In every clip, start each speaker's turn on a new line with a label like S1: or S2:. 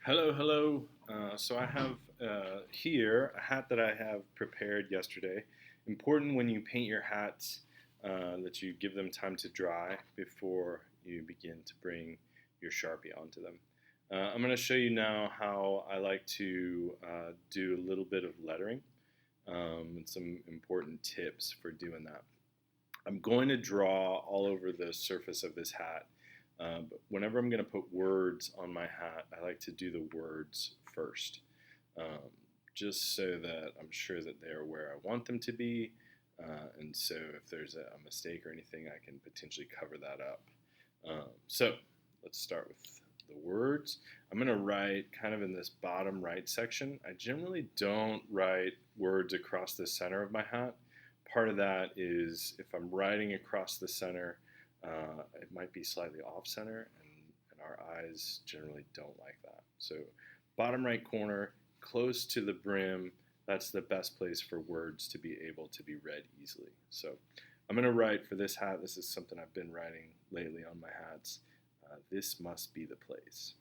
S1: Hello, hello. So I have here a hat that I have prepared yesterday. Important when you paint your hats that you give them time to dry before you begin to bring your Sharpie onto them. I'm going to show you now how I like to do a little bit of lettering and some important tips for doing that. I'm going to draw all over the surface of this hat. But whenever I'm going to put words on my hat, I like to do the words first, um, just so that I'm sure that they're where I want them to be. And so if there's a mistake or anything, I can potentially cover that up. So let's start with the words. I'm going to write kind of in this bottom right section. I generally don't write words across the center of my hat. Part of that is if I'm writing across the center, it might be slightly off center, and our eyes generally don't like that. So, bottom right corner, close to the brim, that's the best place for words to be able to be read easily. So, I'm going to write for this hat. This is something I've been writing lately on my hats. This must be the place.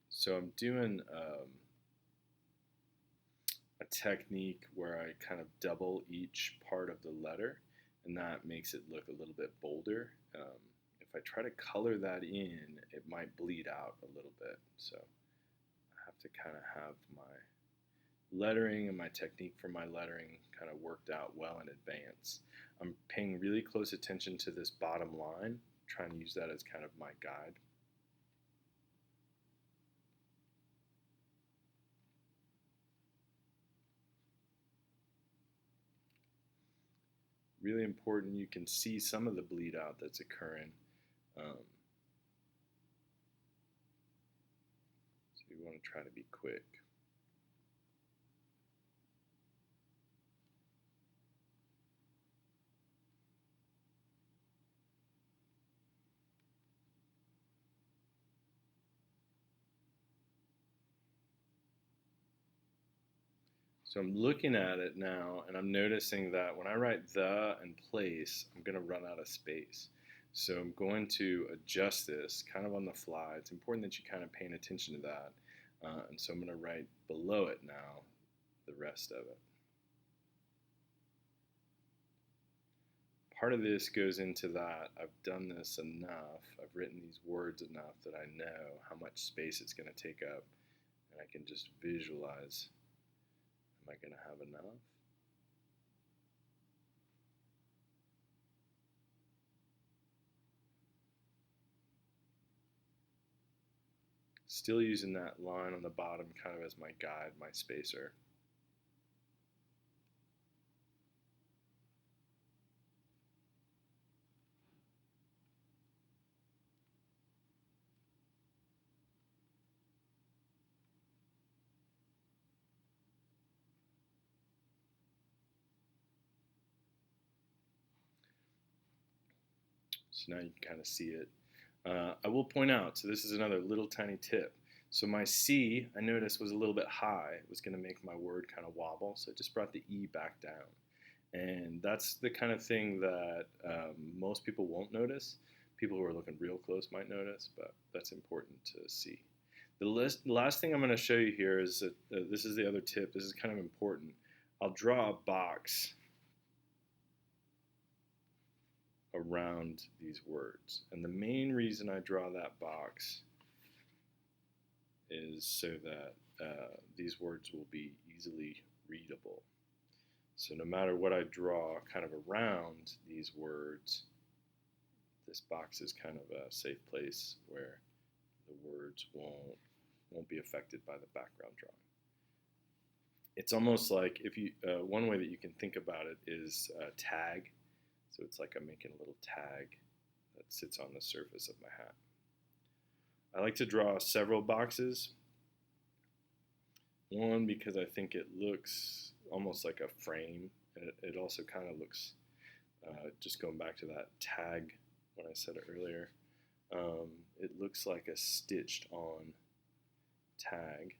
S1: So, I'm doing a technique where I kind of double each part of the letter, and that makes it look a little bit bolder. If I try to color that in, it might bleed out a little bit. So I have to kind of have my lettering and my technique for my lettering kind of worked out well in advance. I'm paying really close attention to this bottom line, trying to use that as kind of my guide. Really important, you can see some of the bleed out that's occurring. Um, so you want to try to be quick. So I'm looking at it now and I'm noticing that when I write the and place, I'm going to run out of space. So I'm going to adjust this kind of on the fly. It's important that you kind of pay attention to that. And so I'm going to write below it now the rest of it. Part of this goes into that I've done this enough, I've written these words enough that I know how much space it's going to take up, and I can just visualize, am I going to have enough? Still using that line on the bottom kind of as my guide, my spacer. So now you can kind of see it. I will point out, so this is another little tiny tip. So my C, I noticed, was a little bit high. It was going to make my word kind of wobble, so I just brought the E back down. And that's the kind of thing that most people won't notice. People who are looking real close might notice, but that's important to see. Last thing I'm going to show you here is that this is the other tip. This is kind of important. I'll draw a box around these words. And the main reason I draw that box is so that these words will be easily readable. So no matter what I draw kind of around these words, this box is kind of a safe place where the words won't be affected by the background drawing. It's almost like if you one way that you can think about it is a tag. So it's like I'm making a little tag that sits on the surface of my hat. I like to draw several boxes. One, because I think it looks almost like a frame. It also kind of looks, just going back to that tag when I said it earlier, it looks like a stitched on tag.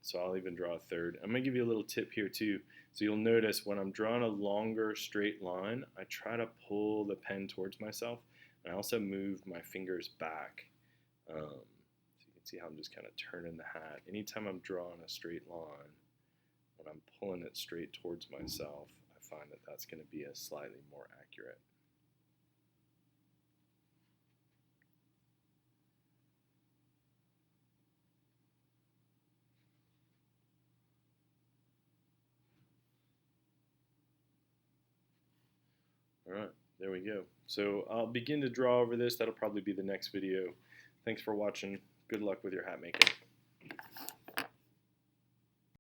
S1: So I'll even draw a third. I'm going to give you a little tip here too. So you'll notice when I'm drawing a longer straight line, I try to pull the pen towards myself. And I also move my fingers back. So you can see how I'm just kind of turning the hat. Anytime I'm drawing a straight line, when I'm pulling it straight towards myself, I find that that's going to be a slightly more accurate. All right, there we go. So I'll begin to draw over this. That'll probably be the next video. Thanks for watching. Good luck with your hat making.